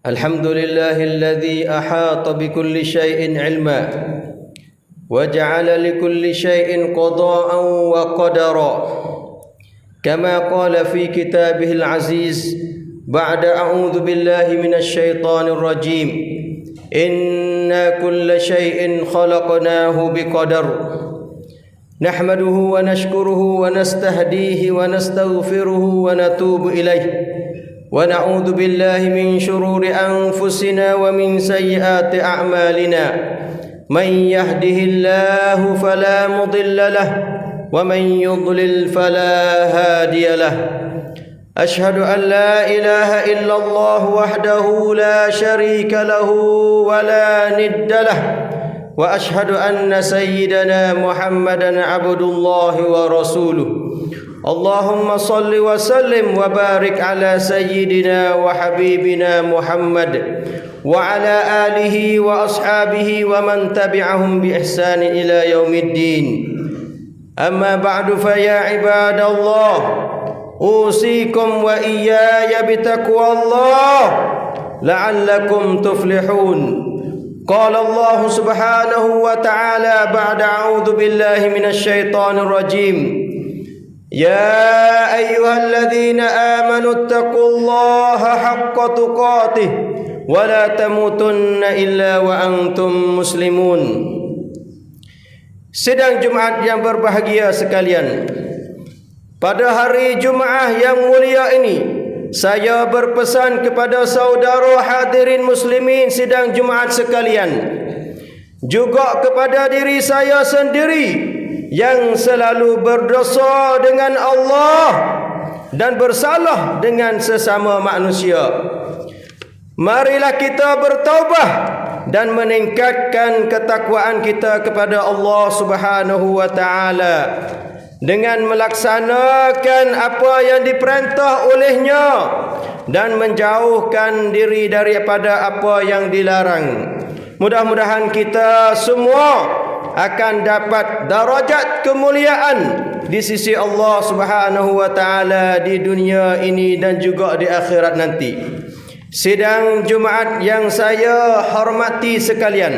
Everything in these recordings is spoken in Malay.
الحمد لله الذي أحاط بكل شيء علما وجعل لكل شيء قضاء وقدرا كما قال في كتابه العزيز بعد أعوذ بالله من الشيطان الرجيم إنا كل شيء خلقناه بقدر نحمده ونشكره ونستهديه ونستغفره ونتوب إليه ونعوذ بالله من شرور أنفسنا ومن سيئات أعمالنا من يهده الله فلا مضل له ومن يضلل فلا هادي له أشهد أن لا إله إلا الله وحده لا شريك له ولا ند له وأشهد أن سيدنا محمدا عبد الله ورسوله اللهم صل وسلم وبارك على سيدنا وحبيبنا محمد وعلى آله وأصحابه ومن تبعهم بإحسان إلى يوم الدين أما بعد فيا عباد الله أوصيكم وإياي بتقوى الله لعلكم تفلحون قال الله سبحانه وتعالى بعد أعوذ بالله من الشيطان الرجيم يا أيها الذين آمنوا اتقوا الله حق تقاته ولا تموتن إلا وأنتم مسلمون. Sidang Jumat yang berbahagia sekalian, pada hari Jumat yang mulia ini saya berpesan kepada saudara hadirin muslimin sidang Jumat sekalian, juga kepada diri saya sendiri yang selalu berdosa dengan Allah dan bersalah dengan sesama manusia. Marilah kita bertaubat dan meningkatkan ketakwaan kita kepada Allah Subhanahu wa taala dengan melaksanakan apa yang diperintah olehnya dan menjauhkan diri daripada apa yang dilarang. Mudah-mudahan kita semua akan dapat darajat kemuliaan di sisi Allah Subhanahu wa taala di dunia ini dan juga di akhirat nanti. Sidang Jumaat yang saya hormati sekalian,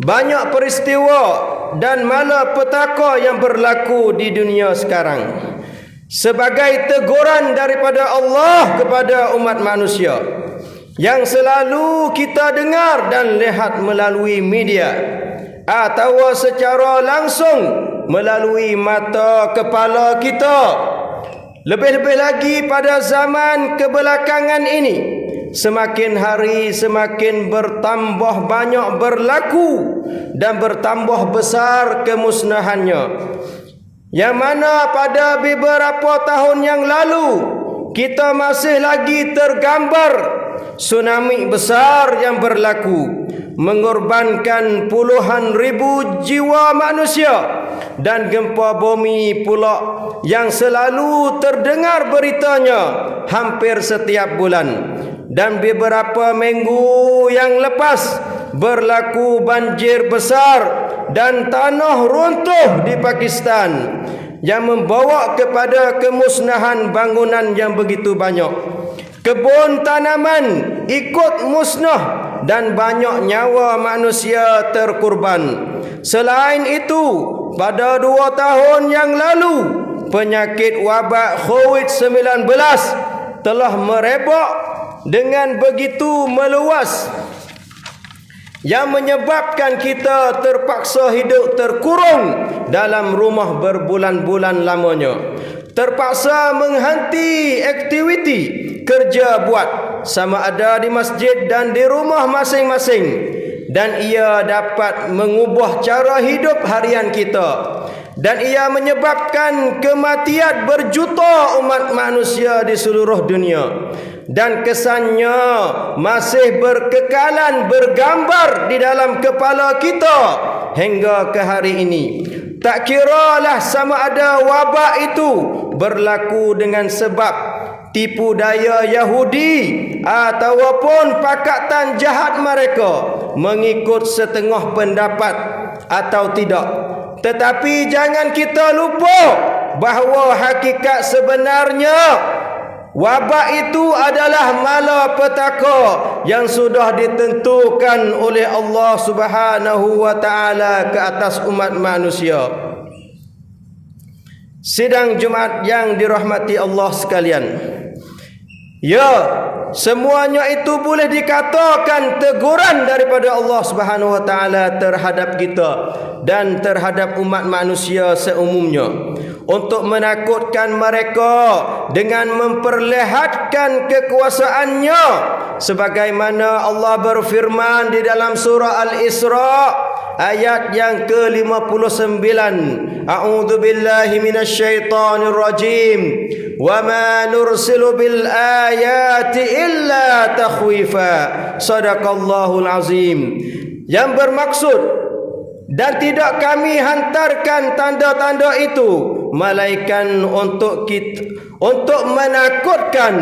banyak peristiwa dan malapetaka yang berlaku di dunia sekarang sebagai teguran daripada Allah kepada umat manusia yang selalu kita dengar dan lihat melalui media atau secara langsung melalui mata kepala kita. Lebih-lebih lagi pada zaman kebelakangan ini, semakin hari semakin bertambah banyak berlaku dan bertambah besar kemusnahannya, yang mana pada beberapa tahun yang lalu kita masih lagi tergambar tsunami besar yang berlaku, mengorbankan puluhan ribu jiwa manusia, dan gempa bumi pula yang selalu terdengar beritanya hampir setiap bulan. Dan beberapa minggu yang lepas berlaku banjir besar dan tanah runtuh di Pakistan yang membawa kepada kemusnahan bangunan yang begitu banyak. Kebun tanaman ikut musnah dan banyak nyawa manusia terkorban. Selain itu, pada 2 tahun yang lalu, penyakit wabak COVID-19 telah merebak dengan begitu meluas yang menyebabkan kita terpaksa hidup terkurung dalam rumah berbulan-bulan lamanya, terpaksa menghenti aktiviti kerja buat sama ada di masjid dan di rumah masing-masing, dan ia dapat mengubah cara hidup harian kita, dan ia menyebabkan kematian berjuta umat manusia di seluruh dunia, dan kesannya masih berkekalan bergambar di dalam kepala kita hingga ke hari ini. Tak kiralah sama ada wabak itu berlaku dengan sebab tipu daya Yahudi ataupun pakatan jahat mereka mengikut setengah pendapat atau tidak. Tetapi jangan kita lupa bahawa hakikat sebenarnya wabak itu adalah malapetaka yang sudah ditentukan oleh Allah Subhanahu wa taala ke atas umat manusia. Sidang Jumaat yang dirahmati Allah sekalian, ya, semuanya itu boleh dikatakan teguran daripada Allah Subhanahu wa taala terhadap kita dan terhadap umat manusia seumumnya, untuk menakutkan mereka dengan memperlihatkan kekuasaannya, sebagaimana Allah berfirman di dalam surah Al-Isra ayat yang ke-59, A'udzu billahi minasyaitonir rajim, wa ma nursilu bil ayati illa takhwifa, sadaqallahul azim, yang bermaksud, dan tidak kami hantarkan tanda-tanda itu malaikat untuk menakutkan.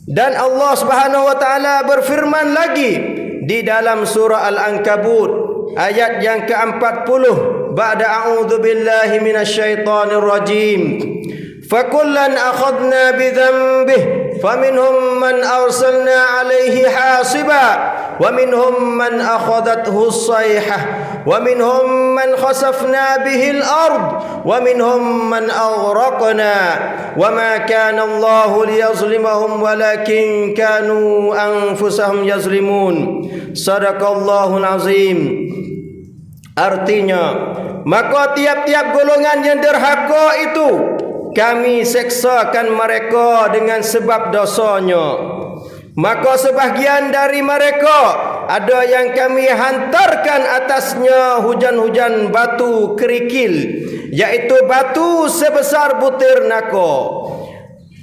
Dan Allah Subhanahu wa taala berfirman lagi di dalam surah Al-Ankabut ayat yang ke-40, ba'da a'udzu billahi minasyaitonir rajim, fakullan akhadna bidhanbihi faminhum man arsalna alaihi hasiba wa minhum man akhadathu as-sayhah wa minhum man khasafna bihi al-ard wa minhum man aghraqna wa ma kana Allahu liyazlimahum walakin kanu anfusahum yazlimun, sadaqallahul azim. Artinya, maka tiap-tiap golongan yang derhaka itu kami seksakan mereka dengan sebab dosanya. Maka sebahagian dari mereka ada yang kami hantarkan atasnya hujan-hujan batu kerikil, yaitu batu sebesar butir naka,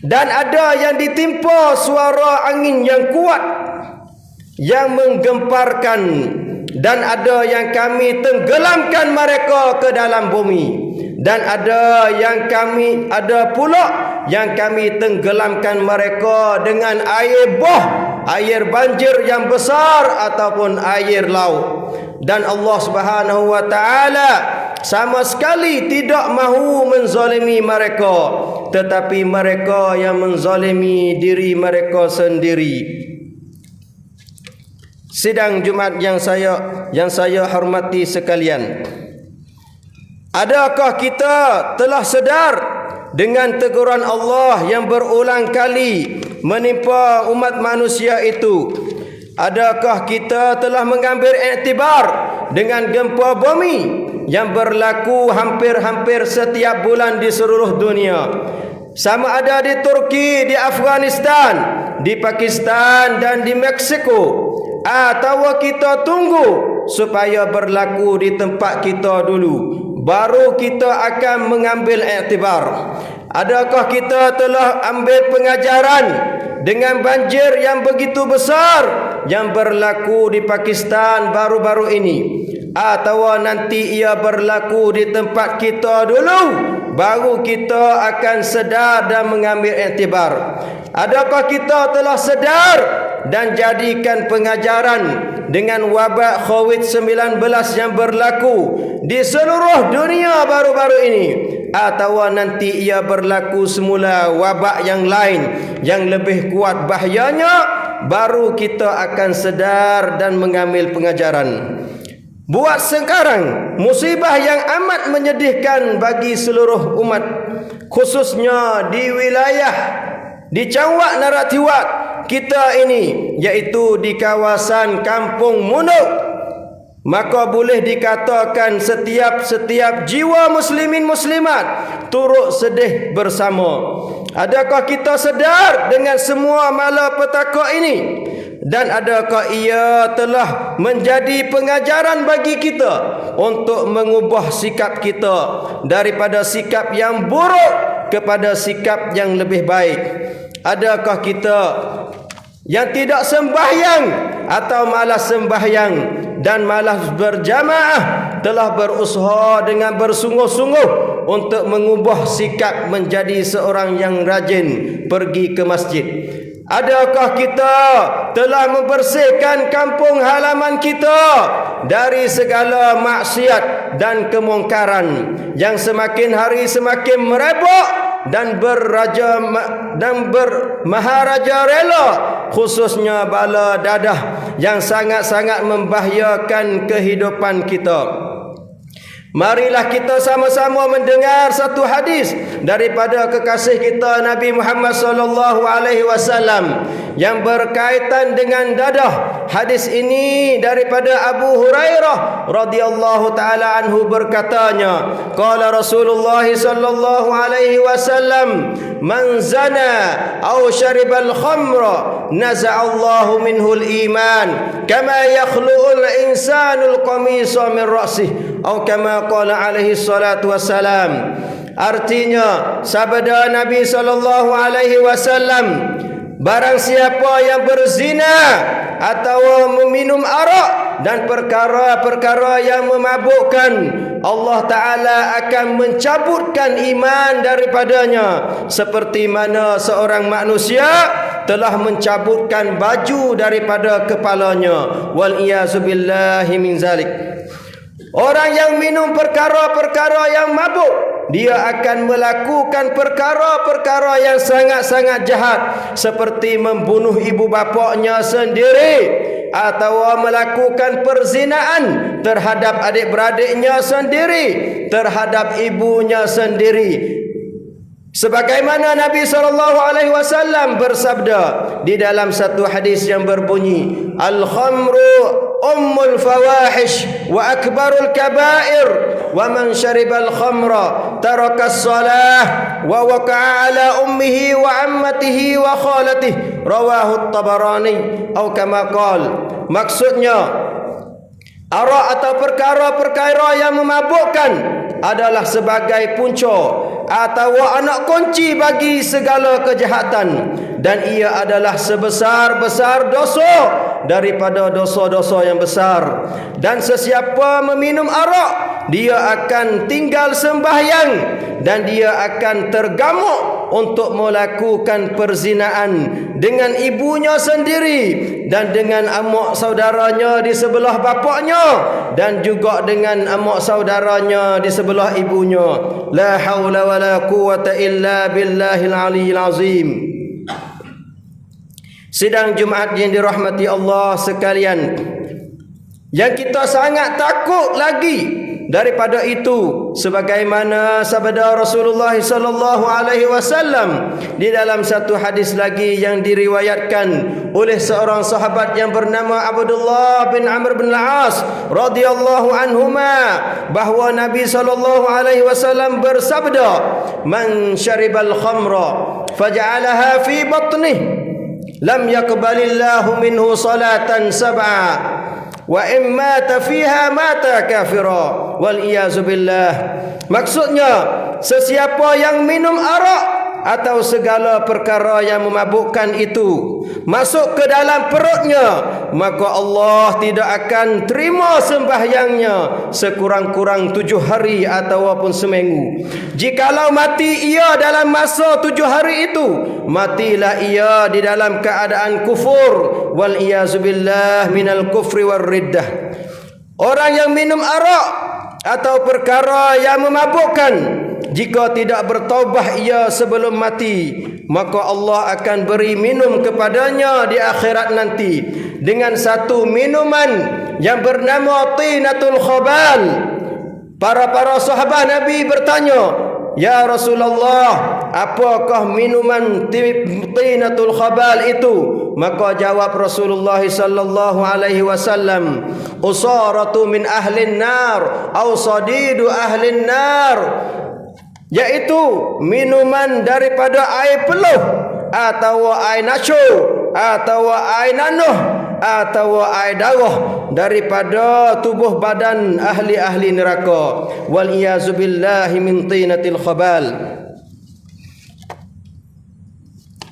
dan ada yang ditimpa suara angin yang kuat. yang menggemparkan, dan ada yang kami tenggelamkan mereka ke dalam bumi, dan ada pula yang kami tenggelamkan mereka dengan air bah, air banjir yang besar ataupun air laut. Dan Allah Subhanahu wa taala sama sekali tidak mahu menzalimi mereka, tetapi mereka yang menzalimi diri mereka sendiri. Sidang Jumaat yang saya hormati sekalian, adakah kita telah sedar dengan teguran Allah yang berulang kali menimpa umat manusia itu? Adakah kita telah mengambil iktibar dengan gempa bumi yang berlaku hampir-hampir setiap bulan di seluruh dunia? Sama ada di Turki, di Afghanistan, di Pakistan dan di Meksiko, atau kita tunggu supaya berlaku di tempat kita dulu baru kita akan mengambil iktibar? Adakah kita telah ambil pengajaran dengan banjir yang begitu besar yang berlaku di Pakistan baru-baru ini, atau nanti ia berlaku di tempat kita dulu baru kita akan sedar dan mengambil iktibar? Adakah kita telah sedar dan jadikan pengajaran dengan wabak COVID-19 yang berlaku di seluruh dunia baru-baru ini, atau nanti ia berlaku semula wabak yang lain yang lebih kuat bahayanya baru kita akan sedar dan mengambil pengajaran? Buat sekarang musibah yang amat menyedihkan bagi seluruh umat, khususnya di wilayah di Cawak Naratiwat kita ini, iaitu di kawasan Kampung Munuk, maka boleh dikatakan setiap jiwa muslimin muslimat turut sedih bersama. Adakah kita sedar dengan semua malapetaka ini? Dan adakah ia telah menjadi pengajaran bagi kita untuk mengubah sikap kita daripada sikap yang buruk kepada sikap yang lebih baik? Adakah kita yang tidak sembahyang atau malas sembahyang dan malas berjamaah telah berusaha dengan bersungguh-sungguh untuk mengubah sikap menjadi seorang yang rajin pergi ke masjid? Adakah kita telah membersihkan kampung halaman kita dari segala maksiat dan kemungkaran yang semakin hari semakin merebak dan bermaharaja rela, khususnya bala dadah yang sangat-sangat membahayakan kehidupan kita? Marilah kita sama-sama mendengar satu hadis daripada kekasih kita Nabi Muhammad sallallahu alaihi wasallam yang berkaitan dengan dadah. Hadis ini daripada Abu Hurairah radhiyallahu taala anhu berkatanya, qala Rasulullah sallallahu alaihi wasallam, man zana aw syaribal khamra naza'allahu minhul iman kama yakhlu'ul insanul qamisa min ra'sih, atau kama qala alaihi salatu wassalam. Artinya sabda Nabi sallallahu alaihi wasallam, barang siapa yang berzina atau meminum arak dan perkara-perkara yang memabukkan, Allah Ta'ala akan mencabutkan iman daripadanya seperti mana seorang manusia telah mencabutkan baju daripada kepalanya. Wal iyazu billahi min zalik. Orang yang minum perkara-perkara yang mabuk, dia akan melakukan perkara-perkara yang sangat-sangat jahat, seperti membunuh ibu bapaknya sendiri, atau melakukan perzinaan terhadap adik-beradiknya sendiri, terhadap ibunya sendiri. Sebagaimana Nabi SAW bersabda di dalam satu hadis yang berbunyi, Al-khamru ummul fawahish wa akbarul kabair wa man syaribal khamra tarakas salah wa waqa'a ala ummihi wa ammatihi wa khalatihi, rawahu Tabarani, atau kama qal. Maksudnya, arak atau perkara-perkara yang memabukkan adalah sebagai punca atau anak kunci bagi segala kejahatan, dan ia adalah sebesar-besar dosa daripada dosa-dosa yang besar. Dan sesiapa meminum arak, dia akan tinggal sembahyang dan dia akan tergamuk untuk melakukan perzinaan dengan ibunya sendiri dan dengan amak saudaranya di sebelah bapaknya dan juga dengan amak saudaranya di sebelah ibunya. La haula wala quwata illa billahil aliyyil azim. Sidang Jumaat yang dirahmati Allah sekalian, yang kita sangat takut lagi daripada itu, sebagaimana sabda Rasulullah sallallahu alaihi wasallam di dalam satu hadis lagi yang diriwayatkan oleh seorang sahabat yang bernama Abdullah bin Amr bin Al-As radhiyallahu anhuma, bahawa Nabi sallallahu alaihi wasallam bersabda, "Man syaribal khamra faj'alaha fi batnihi lam yaqbalillahu minhu salatan sab'a wa in mata fiha mata kafira wal iyazu billah." Maksudnya, sesiapa yang minum arak atau segala perkara yang memabukkan itu masuk ke dalam perutnya, maka Allah tidak akan terima sembahyangnya sekurang-kurang 7 hari ataupun seminggu. Jikalau mati ia dalam masa 7 hari itu, matilah ia di dalam keadaan kufur, wal iyazu billah minal kufri war riddah. Orang yang minum arak atau perkara yang memabukkan, jika tidak bertaubah ia sebelum mati, maka Allah akan beri minum kepadanya di akhirat nanti dengan satu minuman yang bernama tinatul khabal. Para sahabat Nabi bertanya, "Ya Rasulullah, apakah minuman tinatul khabal itu?" Maka jawab Rasulullah sallallahu alaihi wasallam, "Usaratu min ahlin nar au sadidu ahlin nar," yaitu minuman daripada air peluh atau air nacho atau air nanuh atau air darah daripada tubuh badan ahli-ahli neraka. Wal iyazu billahi min tinatil khabal.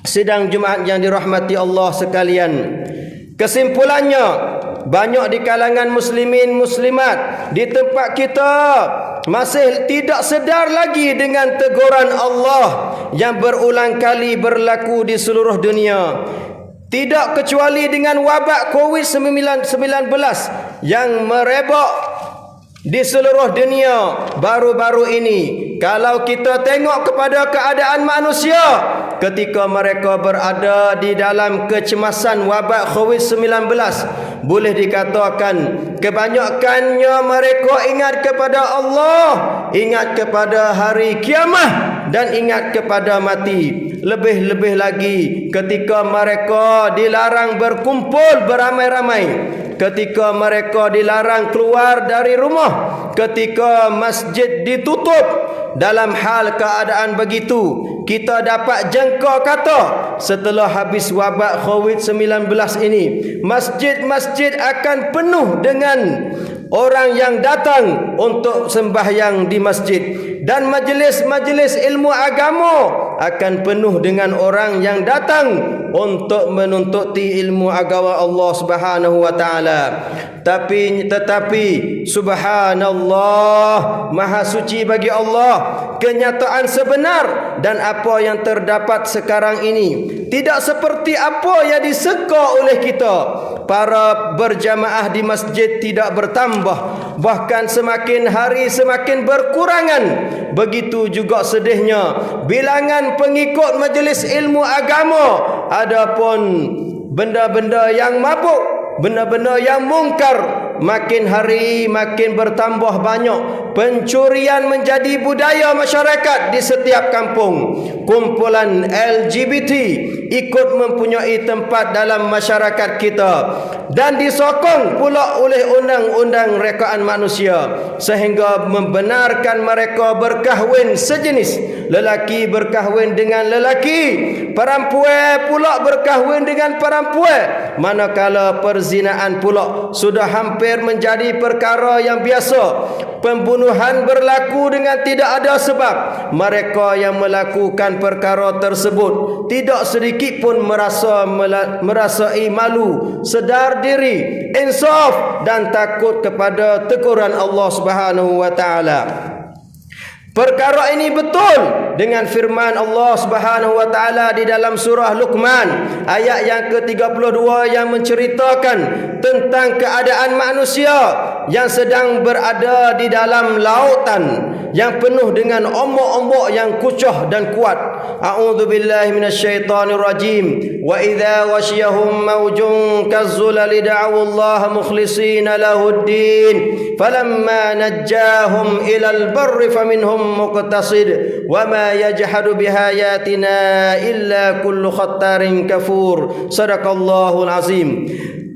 Sidang Jumaat yang dirahmati Allah sekalian, kesimpulannya, banyak di kalangan muslimin muslimat di tempat kita masih tidak sedar lagi dengan teguran Allah yang berulang kali berlaku di seluruh dunia. Tidak kecuali dengan wabak COVID-19 yang merebak di seluruh dunia baru-baru ini. Kalau kita tengok kepada keadaan manusia ketika mereka berada di dalam kecemasan wabak COVID-19, boleh dikatakan kebanyakannya mereka ingat kepada Allah, ingat kepada hari kiamat dan ingat kepada mati. Lebih-lebih lagi ketika mereka dilarang berkumpul beramai-ramai, ketika mereka dilarang keluar dari rumah, ketika masjid ditutup. Dalam hal keadaan begitu, kita dapat jangka kata setelah habis wabak COVID-19 ini, masjid-masjid akan penuh dengan orang yang datang untuk sembahyang di masjid, dan majlis-majlis ilmu agama akan penuh dengan orang yang datang untuk menuntuti ilmu agama Allah Subhanahu wa taala. Tetapi subhanallah, maha suci bagi Allah, kenyataan sebenar dan apa yang terdapat sekarang ini tidak seperti apa yang diseka oleh kita. Para berjamaah di masjid tidak bertambah, bahkan semakin hari semakin berkurangan. Begitu juga sedihnya bilangan pengikut majlis ilmu agama. Adapun benda-benda yang mabuk, benda-benda yang mungkar, makin hari makin bertambah banyak. Pencurian menjadi budaya masyarakat di setiap kampung. Kumpulan LGBT ikut mempunyai tempat dalam masyarakat kita dan disokong pula oleh undang-undang rekaan manusia, sehingga membenarkan mereka berkahwin sejenis. Lelaki berkahwin dengan lelaki, perempuan pula berkahwin dengan perempuan, manakala perzinaan pula sudah hampir menjadi perkara yang biasa. Pembunuhan berlaku dengan tidak ada sebab. Mereka yang melakukan perkara tersebut tidak sedikit pun merasai malu, sedar diri, insaf dan takut kepada teguran Allah Subhanahu wa taala. Perkara ini betul dengan firman Allah Subhanahu wa taala di dalam surah Luqman ayat yang ke-32 yang menceritakan tentang keadaan manusia yang sedang berada di dalam lautan yang penuh dengan ombak-ombak yang kucuh dan kuat. A'udzubillahi minasyaitonir rajim. Wa idza wasyahum mawjun kazzulali da'u Allah mukhlishina lahuddin falamma najjahum ilal barri faminhum muqtasid wa ma yajhadu bihayatina illa kullu khattarin kafur. Sadaqallahul azim.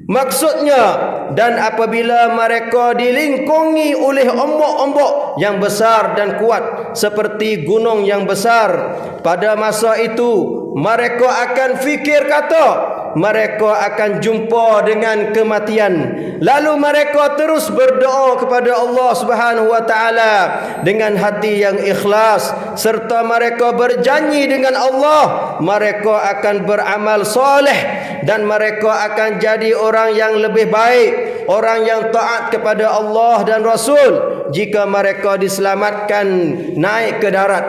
Maksudnya, dan apabila mereka dilingkungi oleh ombak-ombak yang besar dan kuat seperti gunung yang besar, pada masa itu mereka akan fikir kata mereka akan jumpa dengan kematian. Lalu mereka terus berdoa kepada Allah Subhanahu wa taala dengan hati yang ikhlas serta mereka berjanji dengan Allah mereka akan beramal soleh dan mereka akan jadi orang yang lebih baik, orang yang taat kepada Allah dan Rasul jika mereka diselamatkan naik ke darat.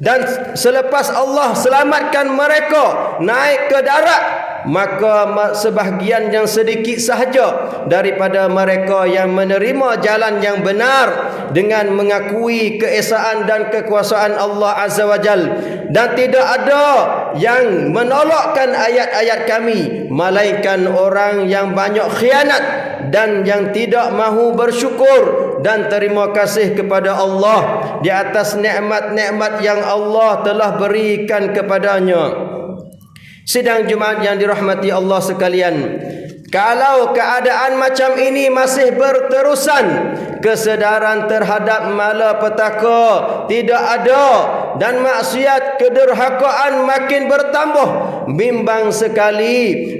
Dan selepas Allah selamatkan mereka naik ke darat, maka sebahagian yang sedikit sahaja daripada mereka yang menerima jalan yang benar dengan mengakui keesaan dan kekuasaan Allah Azza wa Jal, dan tidak ada yang menolakkan ayat-ayat kami melainkan orang yang banyak khianat dan yang tidak mahu bersyukur dan terima kasih kepada Allah di atas nikmat-nikmat yang Allah telah berikan kepadanya. Sidang Jumaat yang dirahmati Allah sekalian, kalau keadaan macam ini masih berterusan, kesedaran terhadap malapetaka tidak ada dan maksiat kederhakaan makin bertambah, bimbang sekali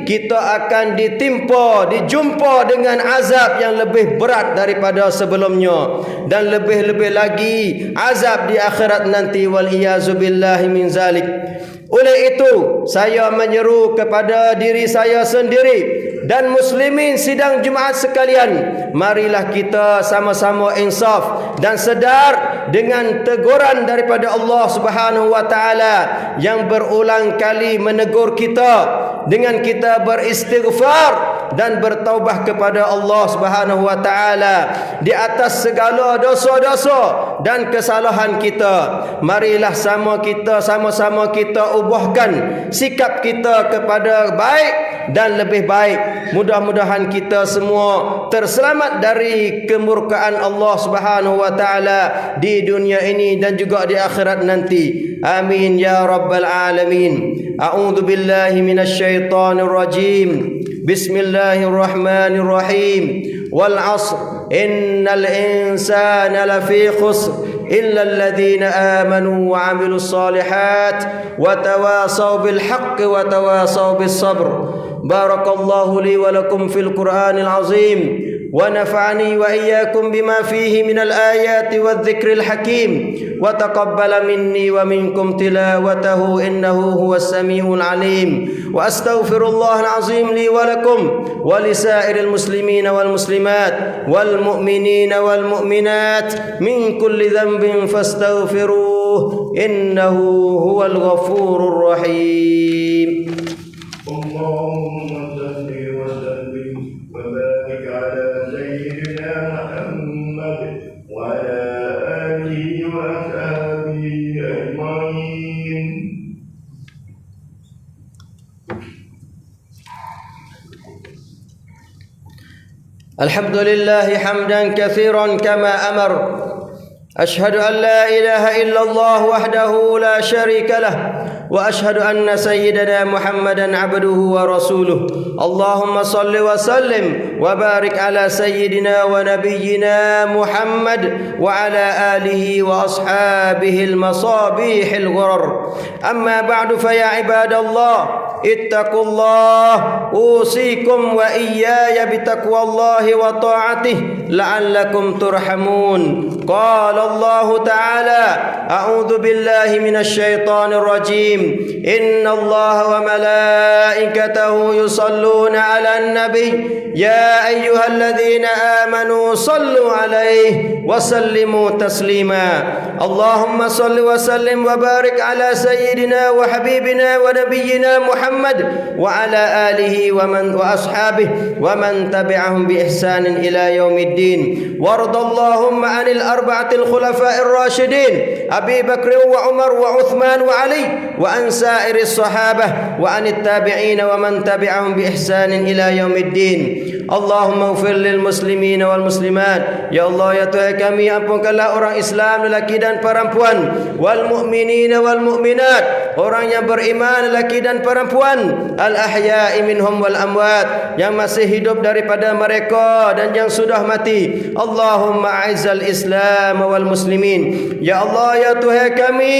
kita akan dijumpa dengan azab yang lebih berat daripada sebelumnya, dan lebih-lebih lagi azab di akhirat nanti, wal iyazu billahi min zalik. Oleh itu, saya menyeru kepada diri saya sendiri dan muslimin sidang Jumaat sekalian, marilah kita sama-sama insaf dan sedar dengan teguran daripada Allah Subhanahu wa taala yang berulang kali menegur kita dengan kita beristighfar dan bertaubah kepada Allah Subhanahu wa taala di atas segala dosa-dosa dan kesalahan kita. Marilah sama-sama kita ubahkan sikap kita kepada baik dan lebih baik. Mudah-mudahan kita semua terselamat dari kemurkaan Allah Subhanahu wa taala di dunia ini dan juga di akhirat nanti. Amin ya rabbal alamin. A'udzu billahi minasyaitonir rajim. Bismillahirrahmanirrahim. Wal 'ashr innal insana lafi khusr إلا الذين آمنوا وعملوا الصالحات وتواصوا بالحق وتواصوا بالصبر. بارك الله لي ولكم في القرآن العظيم ونفعني وإياكم بما فيه من الآيات والذكر الحكيم وتقبل مني ومنكم تلاوته إنه هو السميع العليم. وأستغفر الله العظيم لي ولكم ولسائر المسلمين والمسلمات والمؤمنين والمؤمنات من كل ذنب فاستغفروه إنه هو الغفور الرحيم. اللهم صل وسلم وبارك على سيدنا محمد وعلى آله وأصحابه أجمعين. الحمد لله حمدا كثيرا كما أمر. أشهد أن لا إله إلا الله وحده لا شريك له وأشهد أن سيدنا محمدا عبده ورسوله. اللهم صل وسلم وبارك على سيدنا ونبينا محمد وعلى آله وأصحابه المصابيح الغرر. أما بعد فيا عباد الله اتقوا الله أوصيكم وإياي بتقوى الله وطاعته لعلكم ترحمون. قال الله تعالى أعوذ بالله من الشيطان الرجيم إن الله وملائكته يصلون على النبي يا أيها الذين آمنوا صلوا عليه وسلموا تسليما. اللهم صل وسلم وبارك على سيدنا وحبيبنا ونبينا محمد وعلى آله وأصحابه ومن تبعهم بإحسان إلى يوم الدين. وارض اللهم عن الأربعة الخلفاء الراشدين أبي بكر وعمر وعثمان وعلي وعن سائر الصحابة وعن التابعين ومن تبعهم بإحسان إلى يوم الدين. اللهم اغfir lil muslimin wal muslimat. Ya Allah, ya Tuhan kami, ampunkanlah orang Islam lelaki dan perempuan, wal mu'minin wal mu'minat, orang yang beriman lelaki dan perempuan, al ahya'i minhum wal amwat, yang masih hidup daripada mereka dan yang sudah mati. Allahumma a'izzal Islam wal muslimin. Ya Allah, ya Tuhan kami,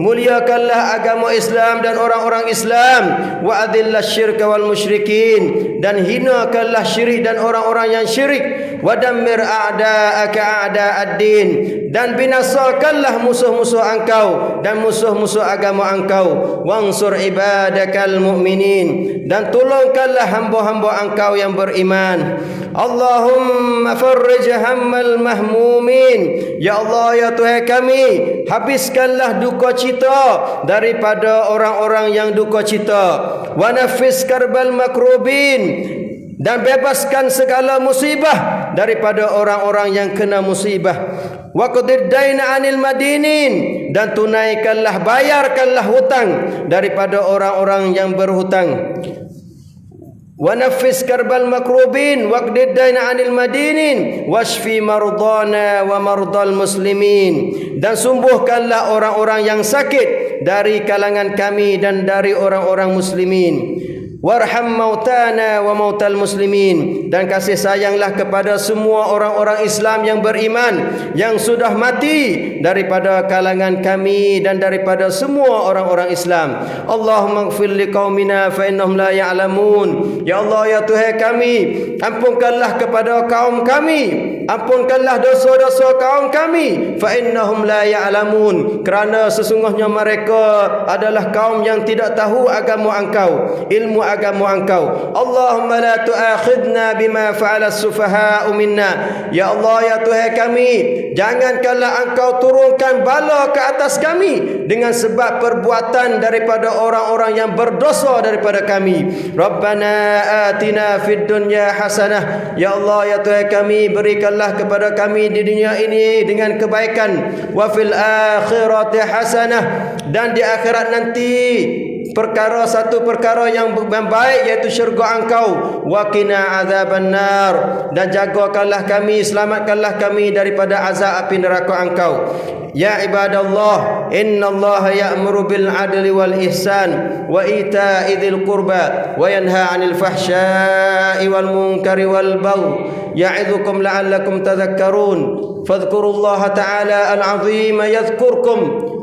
muliakanlah agama Islam dan orang-orang Islam, wa adillas syirka wal musyrikin, dan hinakanlah syirik dan orang-orang yang syirik, wa dammir a'da'aka a'da'ad-din, dan binasakanlah musuh-musuh engkau dan musuh-musuh agama engkau, wansur ibadakal mu'minin, dan tolongkanlah hamba-hamba engkau yang beriman. Allahumma farrij hammal mahmumin. Ya Allah, ya Tuhan kami, habiskanlah duka cita daripada orang-orang yang duka cita, wa nafis karbal makrubin, dan bebaskan segala musibah daripada orang-orang yang kena musibah. Wa qadir daina 'anil madinin, dan tunaikanlah, bayarkanlah hutang daripada orang-orang yang berhutang. Wa nafis karbal makrubin wa qadir daina 'anil madinin washfi mardana wa mardal muslimin, dan sembuhkanlah orang-orang yang sakit dari kalangan kami dan dari orang-orang muslimin. Warham mautana wa mautal muslimin, dan kasih sayanglah kepada semua orang-orang Islam yang beriman yang sudah mati daripada kalangan kami dan daripada semua orang-orang Islam. Allahumma ighfir liqaumina fa innahum la ya'lamun. Ya Allah, ya Tuhan kami, ampunkanlah kepada kaum kami, ampunkanlah dosa-dosa kaum kami, fa innahum la ya'lamun, kerana sesungguhnya mereka adalah kaum yang tidak tahu agama engkau, ilmu agama engkau. Allahumma la tu'akhidna bima fa'ala as-sufaha'u minna. Ya Allah, ya Tuhan kami, jangankanlah engkau turunkan bala ke atas kami dengan sebab perbuatan daripada orang-orang yang berdosa daripada kami. Rabbana atina fid dunya hasanah. Ya Allah, ya Tuhan kami, berikanlah kepada kami di dunia ini dengan kebaikan, wa fil akhirati hasanah, dan di akhirat nanti satu perkara yang baik, iaitu syurga engkau. Wa qina azabannar, dan jagakanlah kami, selamatkanlah kami daripada azab api neraka engkau. Ya ibadallah, innallaha ya'muru bil adli wal ihsan wa ita'i dzil qurba wa yanha 'anil fahsya'i wal munkari wal baghi ya'idzukum la'allakum tadhakkarun. Fadhkurullaha ta'ala al-'azima yadhkurkum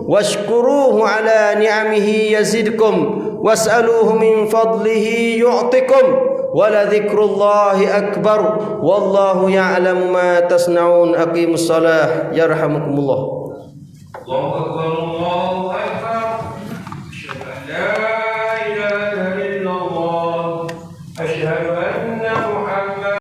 washkuruhu ala ni'amihi yazidkum was'aluhu min fadlihi yu'tikum wala dzikrullahi akbar wallahu ya'lamu ma tasna'un. Aqimus salah yarhamukumullah. Allahu akbar.